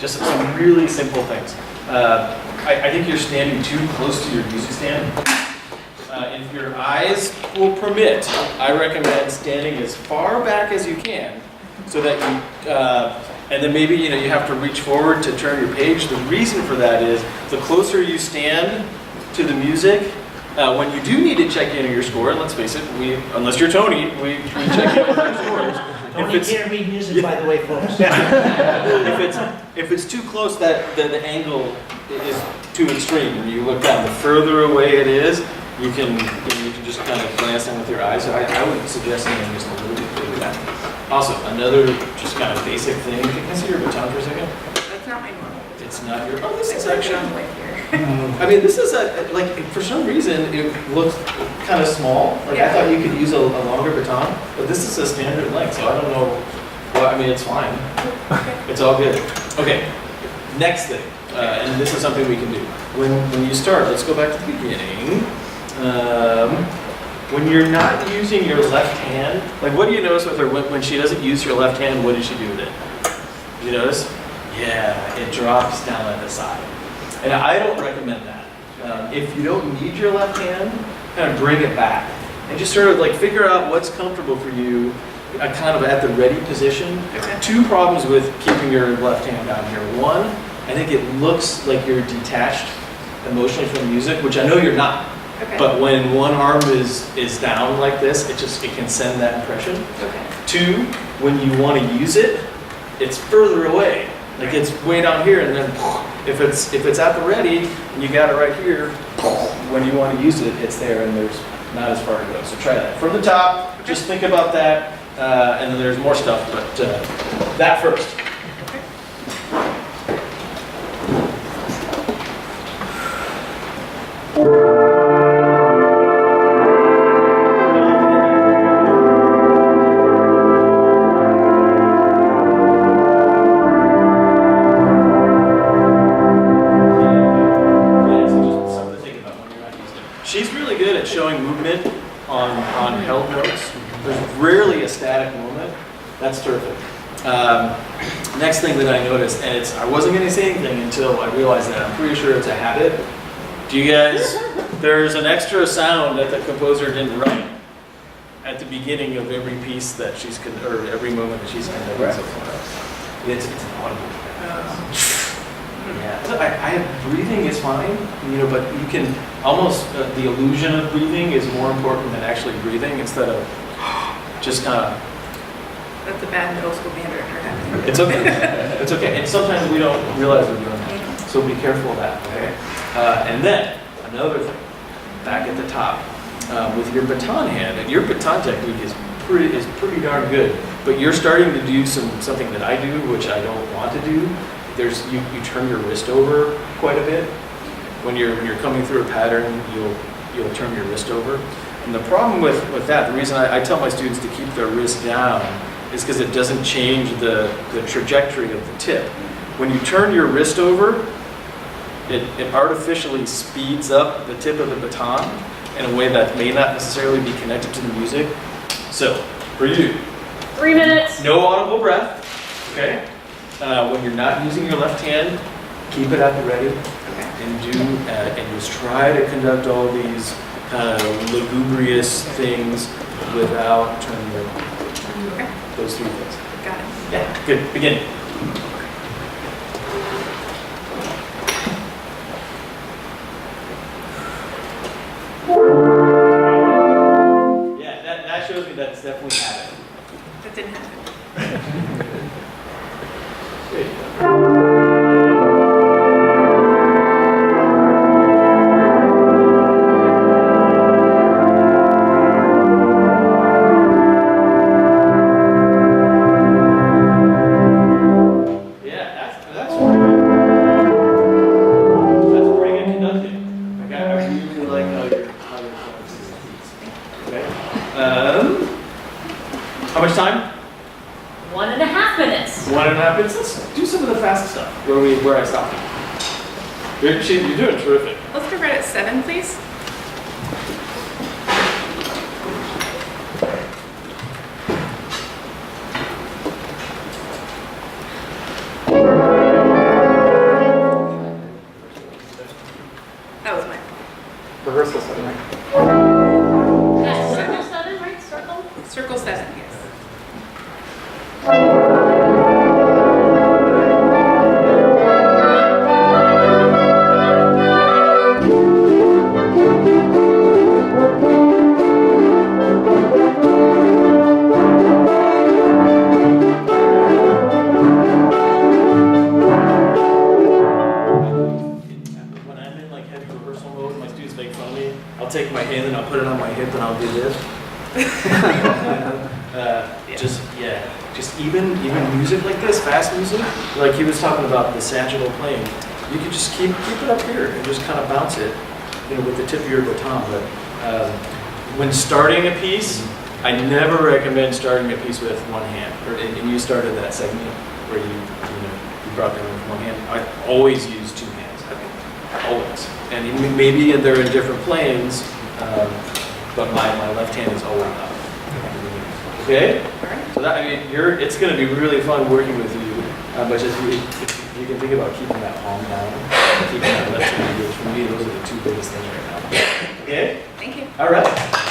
Just some really simple things. I think you're standing too close to your music stand. If your eyes will permit, I recommend standing as far back as you can, so that you, and then maybe you have to reach forward to turn your page. The reason for that is the closer you stand to the music, when you do need to check in on your score, and let's face it, unless you're Tony, we check in on our scores. Tony can't read music, by the way, folks. If it's too close, that the angle is too extreme. When you look down, the further away it is, you can just kind of glance down with your eyes. So I would suggest standing just a little bit further back. Also, another just kind of basic thing. Can I see your baton for a second? That's not my normal. It's not your. Oh, this is actually. Right here. I mean, this is like for some reason it looks kind of small. Like I thought you could use a longer baton, but this is a standard length, so I don't know. Well, I mean, it's fine. It's all good. Okay. Next thing, and this is something we can do. When you start, let's go back to the beginning. When you're not using your left hand, like what do you notice with her when she doesn't use your left hand? What does she do with it? Do you notice? Yeah, it drops down at the side. And I don't recommend that. If you don't need your left hand, kind of bring it back. And just sort of like figure out what's comfortable for you, kind of at the ready position. Okay. Two problems with keeping your left hand down here. One, I think it looks like you're detached emotionally from music, which I know you're not. Okay. But when one arm is down like this, it can send that impression. Okay. Two, when you want to use it, it's further away. Like it's way down here, and then if it's at the ready, and you got it right here, when you want to use it, it's there, and there's not as far to go. So try that. From the top, just think about that, and then there's more stuff, but that first. She's really good at showing movement on held notes. There's rarely a static moment. That's terrific. Next thing that I noticed, and I wasn't going to say anything until I realized that I'm pretty sure it's a habit. Do you guys There's an extra sound that the composer didn't write at the beginning of every piece that or every moment that she's conducting so far. It's audible. Yeah, so breathing is fine, but you can almost, the illusion of breathing is more important than actually breathing instead of just kind of. That's a bad middle school band director. It's okay. It's okay. And sometimes we don't realize we're doing that. So be careful of that, okay? And then, another thing, back at the top, with your baton hand, and your baton technique is pretty darn good, but you're starting to do something that I do, which I don't want to do. You turn your wrist over quite a bit. When you're coming through a pattern, you'll turn your wrist over. And the problem with that, the reason I tell my students to keep their wrist down is because it doesn't change the trajectory of the tip. When you turn your wrist over, it artificially speeds up the tip of the baton in a way that may not necessarily be connected to the music. So, for you, 3 minutes. no audible breath, okay? When you're not using your left hand, keep it at the ready, and just try to conduct all these kind of lugubrious things without turning your those 3 things. Got it. Yeah, good. Begin. Yeah, that shows me that it's definitely happening. That didn't happen. There you go. How much time? 1.5 minutes. 1.5 minutes. Let's do some of the fast stuff where I stopped you. You're doing terrific. Let's go right at 7, please. That was mine. Rehearsal 7, right? Yes, circle 7, right? Circle? Circle 7, yes. When I'm in like heavy rehearsal mode, my students make fun of me. I'll take my hand and I'll put it on my hip and I'll do this. Just even music like this, fast music, like he was talking about the sagittal playing, you can just keep it up here and just kind of bounce it, with the tip of your baton. But when starting a piece, I never recommend starting a piece with one hand. And you started that segment where you brought them with one hand. I always use 2 hands. Always. And maybe they're in different planes, but my left hand is always up. Okay? So that, it's going to be really fun working with you, but just if you can think about keeping that palm down, keeping that left hand engaged. For me, those are the 2 biggest things right now. Okay? Thank you. All right.